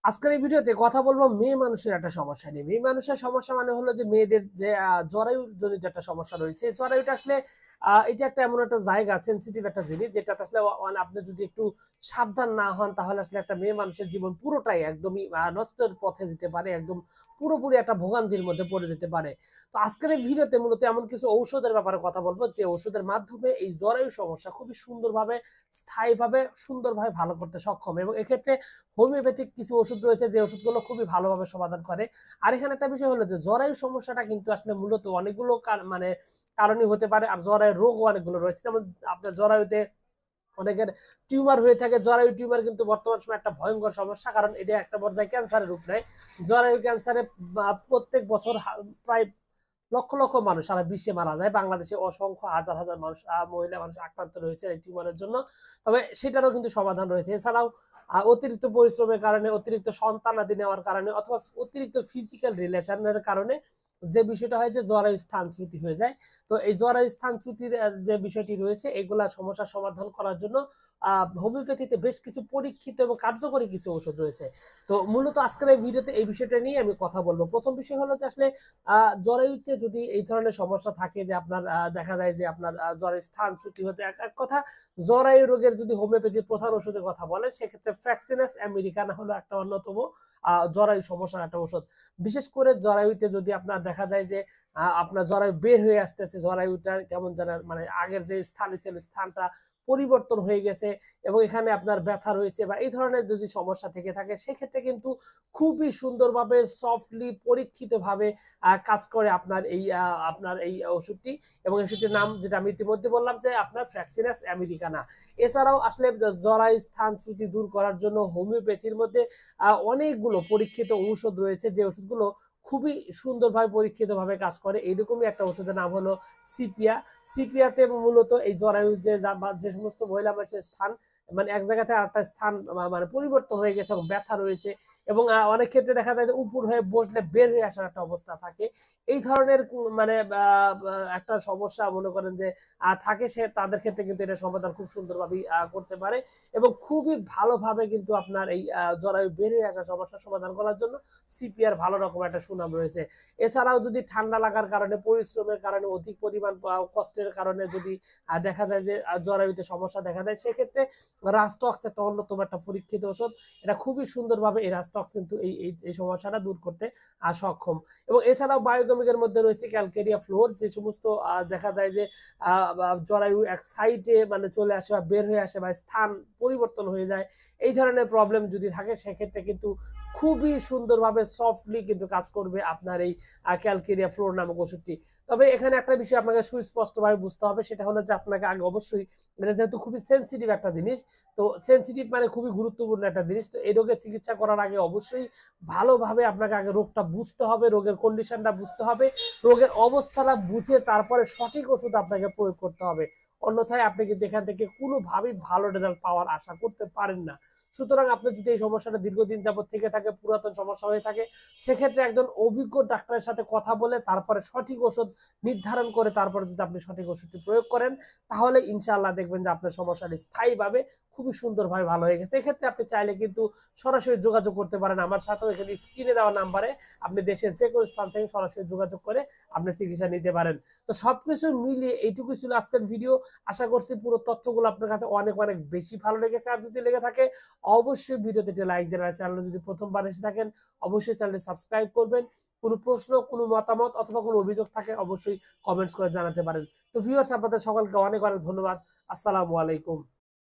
আজকের এই ভিডিওতে কথা বলবো মেয়ে মানুষের একটা সমস্যা নিয়ে। মেয়ে মানুষের সমস্যা মানে হলো যে মেয়েদের যে জরায়ু জনিত একটা সমস্যা রয়েছে। এই জরায়ুটা আসলে এটা একটা এমন একটা জায়গা, সেনসিটিভ একটা জিনিস, যেটাতে আসলে মানে আপনি যদি একটু সাবধান না হন তাহলে আসলে একটা মেয়ে মানুষের জীবন পুরোটাই একদমই নষ্টের পথে যেতে পারে, একদম পুরোপুরি একটা ভোগান্তির মধ্যে পড়ে যেতে পারে। তো আজকের এই ভিডিওতে মূলত এমন কিছু ঔষধের ব্যাপারে কথা বলবো যে ঔষধের মাধ্যমে এই জরায়ু সমস্যা খুবই সুন্দরভাবে, স্থায়ীভাবে, সুন্দরভাবে ভালো করতে সক্ষম। এবং এক্ষেত্রে হোমিওপ্যাথিক কিছু ওষুধ রয়েছে যে ওষুধগুলো খুবই ভালোভাবে সমাধান করে। আর এখানে একটা বিষয় হলো যে জরায়ু সমস্যাটা কিন্তু আসলে মূলত অনেকগুলো মানে কারণই হতে পারে। আর জরায়ুর রোগও অনেকগুলো রয়েছে। যেমন আপনার জরায়ুতে অনেকের টিউমার হয়ে থাকে। জরায়ু টিউমার কিন্তু বর্তমান সময়ে একটা ভয়ঙ্কর সমস্যা, কারণ এটা একটা পর্যায়ে ক্যান্সারের রূপ নেয়। জরায়ু ক্যান্সারে প্রত্যেক বছর প্রায় লক্ষ লক্ষ মানুষ সারা বিশ্বে মারা যায়। বাংলাদেশে অসংখ্য হাজার হাজার মানুষ, মহিলা মানুষ আক্রান্ত রয়েছে এই টিউমারের জন্য। তবে সেটারও কিন্তু সমাধান রয়েছে। এছাড়াও অতিরিক্ত পরিশ্রমের কারণে, অতিরিক্ত সন্তানাদি নেওয়ার কারণে, অথবা অতিরিক্ত ফিজিক্যাল রিলেশনের কারণে যে বিষয়টা হয় যে জরায়ু স্থানচ্যুতি হয়ে যায়। তো এই জরায়ু স্থানচ্যুতির যে বিষয়টি রয়েছে, এগুলা সমস্যার সমাধান করার জন্য হোমিওপ্যাথিতে বেশ কিছু পরীক্ষিত এবং কার্যকরী কিছু ওষুধ রয়েছে। তো মূলত আজকের এই ভিডিওতে এই বিষয়টা নিয়ে আমি কথা বলবো। প্রথম বিষয় হলো যে আসলে জরায়ুতে যদি এই ধরনের সমস্যা থাকে যে আপনার দেখা যায় যে আপনার জরায়ু স্থানচ্যুতি হতে, এক কথা জরায়ু রোগের যদি হোমিওপ্যাথির প্রধান ওষুধের কথা বলেন, সেক্ষেত্রে ফ্র্যাক্সিনাস আমেরিকানা হলো একটা অন্যতম জরায়ু সমস্যার একটা ওষুধ। বিশেষ করে জরায়ুতে যদি আপনার দেখা যায় যে আপনার জরায়ু বের হয়ে আসতেছে, জরায়ুটা কেমন যেন মানে আগের যে স্থানে ছিল স্থানটা পরিবর্তন হয়ে গেছে, এবং এখানে আপনার ব্যথা রয়েছে বা এই ধরনের যদি সমস্যা থেকে থাকে, সেক্ষেত্রে কিন্তু খুবই সুন্দরভাবে সফটলি পরীক্ষিতভাবে কাজ করে আপনার এই ওষুধটি। এবং ওষুধটির নাম যেটা আমি ইতিমধ্যে বললাম যে আপনার ফ্র্যাক্সিনাস আমেরিকানা। এছাড়াও আসলে জরায়ু স্থানচ্যুতি দূর করার জন্য হোমিওপ্যাথির মধ্যে অনেকগুলো পরীক্ষিত ঔষধ রয়েছে যে ওষুধগুলো খুবই সুন্দরভাবে পরীক্ষিতভাবে কাজ করে। এইরকমই একটা ওষুধের নাম হলো সিপিয়া। সিপিয়াতে মূলত এই জরায়ু যে সমস্ত মহিলা মানুষের স্থান মানে এক জায়গা থেকে আরেকটা স্থান মানে পরিবর্তন হয়ে গেছে এবং ব্যথা রয়েছে, এবং অনেক ক্ষেত্রে দেখা যায় যে উপর হয়ে বসলে বের হয়ে আসার একটা অবস্থা থাকে। এই ধরনের মানে একটা সমস্যা মনে করেন যে থাকে, সে তাদের ক্ষেত্রে কিন্তু এটা সমাধান খুব সুন্দরভাবে করতে পারে। এবং খুবই ভালোভাবে কিন্তু আপনার এই জরায়ু বের হয়ে আসা সমস্যার সমাধান করার জন্য সিপিআর ভালো রকম একটা সুনাম রয়েছে। এছাড়াও যদি ঠান্ডা লাগার কারণে, পরিশ্রমের কারণে, অধিক পরিমাণ কষ্টের কারণে যদি দেখা যায় যে জরায়ুতে সমস্যা দেখা দেয়, সেক্ষেত্রে রাস্টক্স একটা অন্যতম একটা পরীক্ষিত ওষুধ। এটা খুবই সুন্দরভাবে এই রাস্টক্স কিন্তু এই সমস্যাটা দূর করতে সক্ষম। এবং এছাড়াও বায়োকেমিকের মধ্যে রয়েছে ক্যালকেরিয়া ফ্লোর, যে সমস্ত দেখা যায় যে জরায়ু এক সাইডে মানে চলে আসে বা বের হয়ে আসে বা স্থান পরিবর্তন হয়ে যায়, এই ধরনের প্রবলেম যদি থাকে, সেক্ষেত্রে কিন্তু খুবই সুন্দরভাবে সফটলি কিন্তু কাজ করবে আপনার এই ক্যালকেরিয়া ফ্লোর নামক ওষুধটি। তবে এখানে একটা বিষয় আপনাকে সুস্পষ্টভাবে বুঝতে হবে, সেটা হলো যে আপনাকে আগে অবশ্যই, এটা যেহেতু খুবই সেন্সিটিভ একটা জিনিস, তো সেন্সিটিভ মানে খুবই গুরুত্বপূর্ণ একটা জিনিস, তো এই রোগের চিকিৎসা করার আগে অবশ্যই ভালোভাবে আপনাকে আগে রোগটা বুঝতে হবে, রোগের কন্ডিশনটা বুঝতে হবে, রোগের অবস্থাটা বুঝে তারপরে সঠিক ওষুধ আপনাকে প্রয়োগ করতে হবে। অন্যথায় আপনি কিন্তু এখান থেকে কোনোভাবেই ভালো রেজাল্ট পাওয়ার আশা করতে পারেন না। সুতরাং আপনি যদি এই সমস্যাটা দীর্ঘদিন যাবত থেকে থাকে, পুরাতন সমস্যা হয়ে থাকে, সেক্ষেত্রে একজন অভিজ্ঞ ডাক্তারের সাথে কথা বলে তারপরে সঠিক ওষুধ নির্ধারণ করে তারপরে যদি আপনি সঠিক ওষুধটি প্রয়োগ করেন, তাহলে ইনশাআল্লাহ দেখবেন যে আপনার সমস্যাটি স্থায়ীভাবে খুবই সুন্দরভাবে ভালো হয়ে গেছে। এক্ষেত্রে আপনি চাইলে কিন্তু সরাসরি যোগাযোগ করতে পারেন আমার সাথেও। এখানে স্ক্রিনে দেওয়া নাম্বারে আপনি দেশের যে কোনো স্থান থেকে সরাসরি যোগাযোগ করে আপনি চিকিৎসা নিতে পারেন। তো সবকিছু মিলিয়ে এইটুকুই ছিল আজকের ভিডিও। আশা করছি পুরো তথ্যগুলো আপনার কাছে অনেক অনেক বেশি ভালো লেগেছে। আর যদি লেগে থাকে অবশ্যই ভিডিওতে একটি লাইক দেন। আর চ্যানেলে যদি প্রথমবার এসে থাকেন, অবশ্যই চ্যানেলটি সাবস্ক্রাইব করবেন। কোনো প্রশ্ন, কোনো মতামত অথবা কোনো অভিযোগ থাকে অবশ্যই কমেন্টস করে জানাতে পারেন। তো ভিউয়ার্স, আপনাদের সকলকে অনেক অনেক ধন্যবাদ। আসসালামু আলাইকুম।